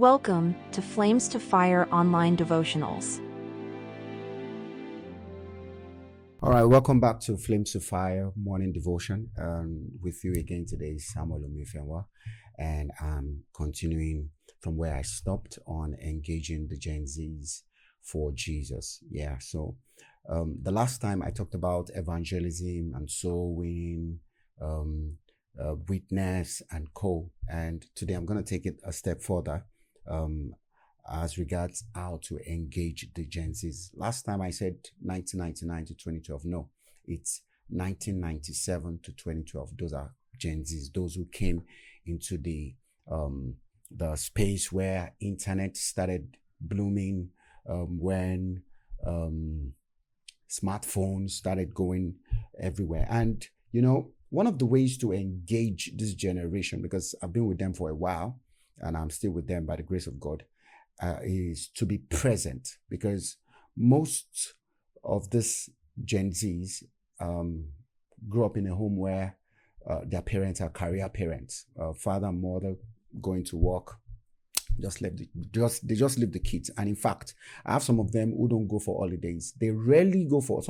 Welcome to Flames to Fire online devotionals. All right, welcome back to Flames to Fire morning devotion. With you again today is Samuel Omifenwa, and I'm continuing from where I stopped on engaging the Genz for Jesus. So the last time I talked about evangelism and soul winning, witness and and today I'm going to take it a step further as regards how to engage the Genz. Last time I said 1999 to 2012. No, it's 1997 to 2012. Those are Genz, those who came into the space where internet started blooming, when smartphones started going everywhere. And one of the ways to engage this generation, because I've been with them for a while and I'm still with them by the grace of God, is to be present, because most of this Genz grew up in a home where their parents are career parents, father and mother going to work, they just leave the kids. And in fact, I have some of them who don't go for holidays. They rarely go for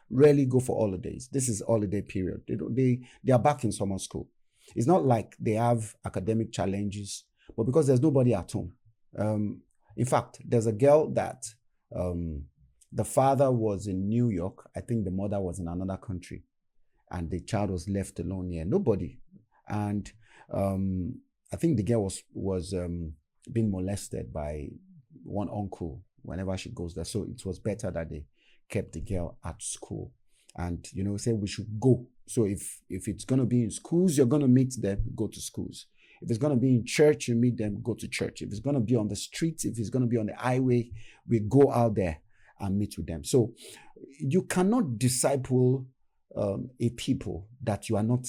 holidays. This is holiday period. They are back in summer school. It's not like they have academic challenges, but because there's nobody at home. In fact, there's a girl that the father was in New York. I think the mother was in another country, and the child was left alone here. Nobody. And I think the girl was being molested by one uncle whenever she goes there. So it was better that they kept the girl at school and, say we should go. So if it's going to be in schools, you're going to meet them, go to schools. If it's going to be in church, you meet them, go to church. If it's going to be on the streets, if it's going to be on the highway, we go out there and meet with them. So you cannot disciple a people that you are not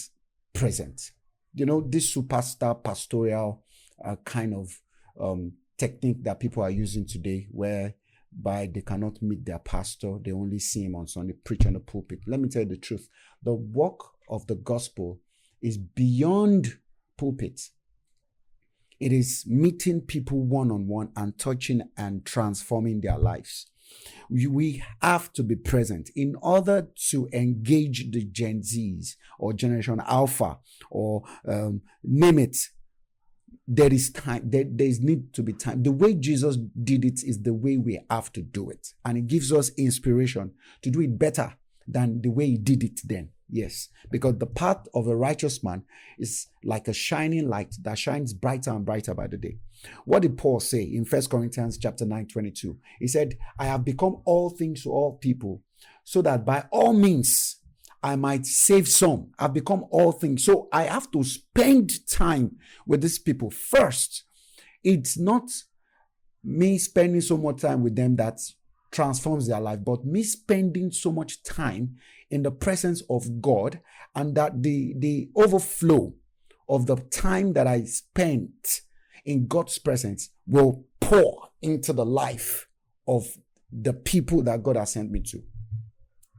present. This superstar pastoral kind of technique that people are using today, whereby they cannot meet their pastor, they only see him on Sunday, preach on the pulpit. Let me tell you the truth. The work of the gospel is beyond pulpits. It is meeting people one-on-one and touching and transforming their lives. We have to be present in order to engage the Genz or Generation Alpha or name it. There is time. There is need to be time. The way Jesus did it is the way we have to do it. And it gives us inspiration to do it better than the way he did it then. Yes, because the path of a righteous man is like a shining light that shines brighter and brighter by the day. What did Paul say in 1 Corinthians chapter 9:22? He said, I have become all things to all people, so that by all means I might save some. I've become all things. So I have to spend time with these people first. It's not me spending so much time with them that transforms their life, but me spending so much time in the presence of God, and that the overflow of the time that I spent in God's presence will pour into the life of the people that God has sent me to.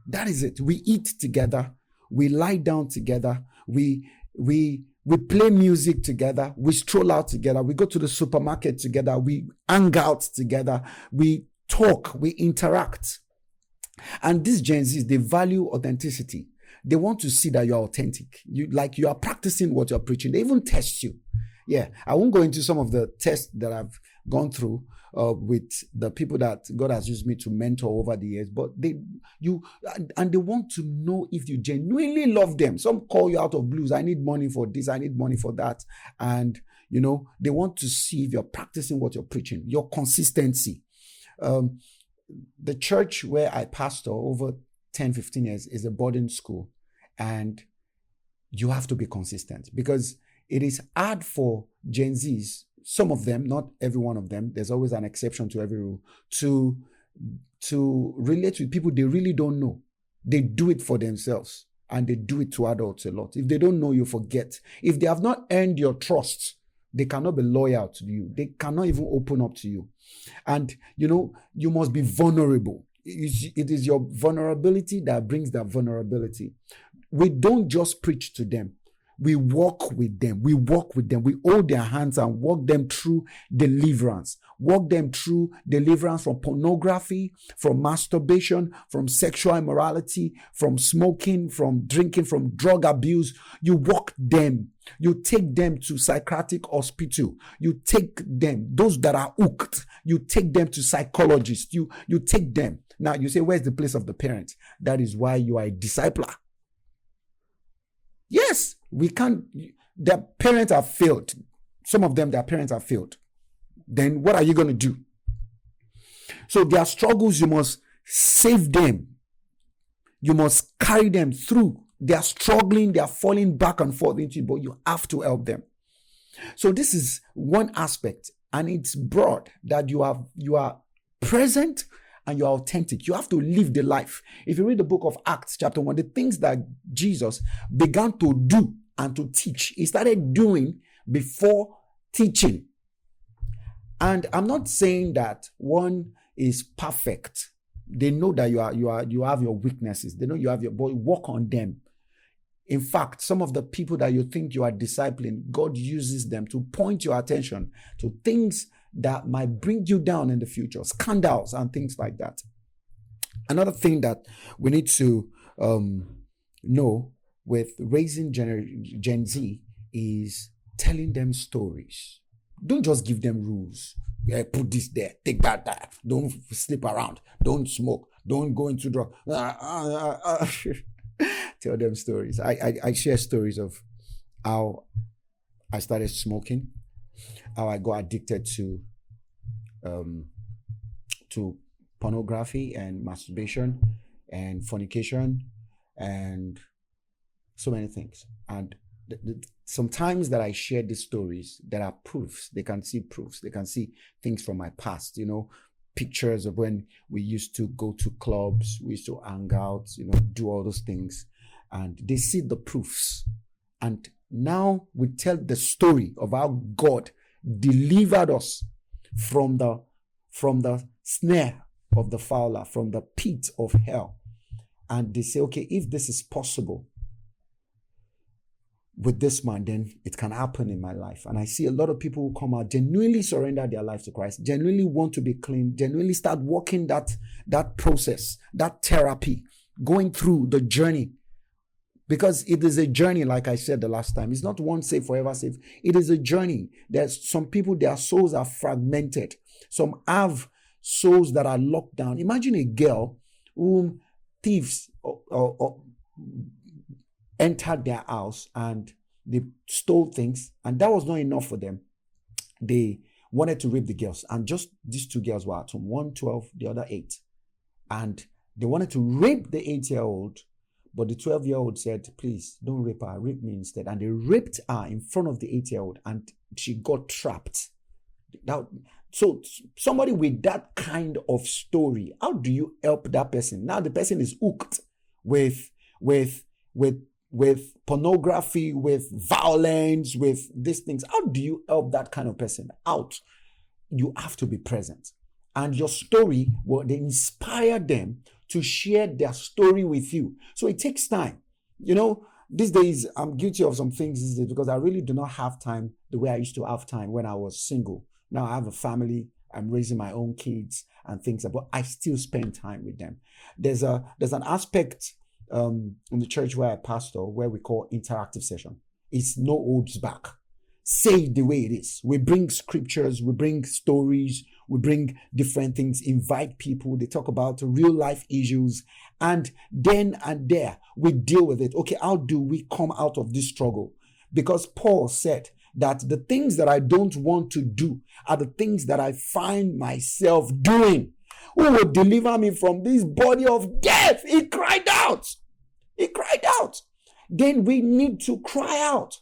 That is it. We eat together, we lie down together, we play music together, we stroll out together, we go to the supermarket together, we hang out together, we talk, we interact. And these Genz, they value authenticity. They want to see that you're authentic. You are practicing what you're preaching. They even test you. Yeah, I won't go into some of the tests that I've gone through with the people that God has used me to mentor over the years, but they want to know if you genuinely love them. Some call you out of blues. I need money for this. I need money for that. And, they want to see if you're practicing what you're preaching, your consistency. The church where I pastor over 10, 15 years is a boarding school, and you have to be consistent because it is hard for Genz, some of them, not every one of them, there's always an exception to every rule, to relate with people they really don't know. They do it for themselves, and they do it to adults a lot. If they don't know, you forget. If they have not earned your trust, they cannot be loyal to you. They cannot even open up to you. And, you must be vulnerable. It is your vulnerability that brings that vulnerability. We don't just preach to them. We walk with them. We walk with them. We hold their hands and walk them through deliverance. Walk them through deliverance from pornography, from masturbation, from sexual immorality, from smoking, from drinking, from drug abuse. You walk them. You take them to psychiatric hospital. You take them, those that are hooked, you take them to psychologists. You take them. Now you say, where's the place of the parent? That is why you are a discipler. Yes, we can't. Their parents have failed. Some of them, their parents have failed. Then what are you going to do? So their struggles, you must save them. You must carry them through. They are struggling. They are falling back and forth into it, but you have to help them. So this is one aspect, and it's broad, that you are present and you are authentic. You have to live the life. If you read the book of Acts chapter 1, the things that Jesus began to do and to teach, he started doing before teaching. And I'm not saying that one is perfect. They know that you have your weaknesses. They know you have your, but work on them. In fact, some of the people that you think you are discipling, God uses them to point your attention to things that might bring you down in the future, scandals and things like that. Another thing that we need to know with raising Gen Z is telling them stories. Don't just give them rules. Yeah, put this there, take that there. Don't sleep around. Don't smoke. Don't go into drugs. Tell them stories. I share stories of how I started smoking, how I got addicted to pornography and masturbation and fornication and so many things. And sometimes that I share these stories, there are proofs. They can see proofs. They can see things from my past, pictures of when we used to go to clubs, we used to hang out, do all those things. And they see the proofs. And now we tell the story of how God delivered us from the snare of the fowler, from the pit of hell. And they say, okay, if this is possible with this man, then it can happen in my life. And I see a lot of people who come out, genuinely surrender their life to Christ, genuinely want to be clean, genuinely start walking that process, that therapy, going through the journey. Because it is a journey, like I said the last time. It's not once saved, forever saved. It is a journey. There's some people, their souls are fragmented. Some have souls that are locked down. Imagine a girl whom thieves or entered their house and they stole things, and that was not enough for them. They wanted to rape the girls, and just these two girls were at home, one 12, the other 8. And they wanted to rape the 8-year-old, but the 12-year-old said, please don't rape her, rape me instead. And they raped her in front of the 8-year-old, and she got trapped. Now, so somebody with that kind of story, how do you help that person? Now the person is hooked with pornography, with violence, with these things. How do you help that kind of person out? You have to be present. And your story will inspire them to share their story with you. So it takes time. These days, I'm guilty of some things these days because I really do not have time the way I used to have time when I was single. Now I have a family. I'm raising my own kids and things, but I still spend time with them. There's an aspect in the church where I pastor where we call interactive session. It's no holds back. Say it the way it is. We bring scriptures, we bring stories, we bring different things, invite people, they talk about real life issues, and then and there we deal with it. Okay, how do we come out of this struggle? Because Paul said that the things that I don't want to do are the things that I find myself doing. Who will deliver me from this body of death? He cried out. He cried out. Then we need to cry out.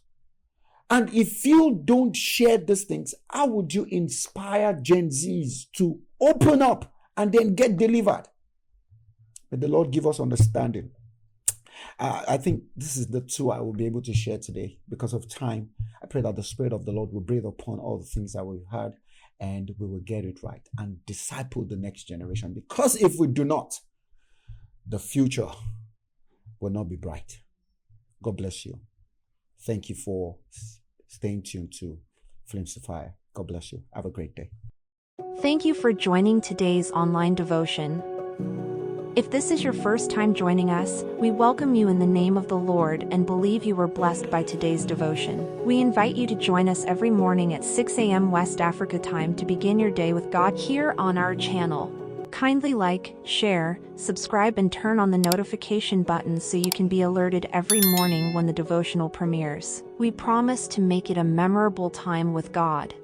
And if you don't share these things, how would you inspire Gen Zs to open up and then get delivered? May the Lord give us understanding. I think this is the two I will be able to share today because of time. I pray that the Spirit of the Lord will breathe upon all the things that we've heard and we will get it right and disciple the next generation. Because if we do not, the future will not be bright. God bless you. Thank you for staying tuned to Flames of Fire. God bless you. Have a great day. Thank you for joining today's online devotion. If this is your first time joining us, we welcome you in the name of the Lord and believe you were blessed by today's devotion. We invite you to join us every morning at 6 a.m. West Africa time to begin your day with God here on our channel. Kindly like, share, subscribe, and turn on the notification button so you can be alerted every morning when the devotional premieres. We promise to make it a memorable time with God.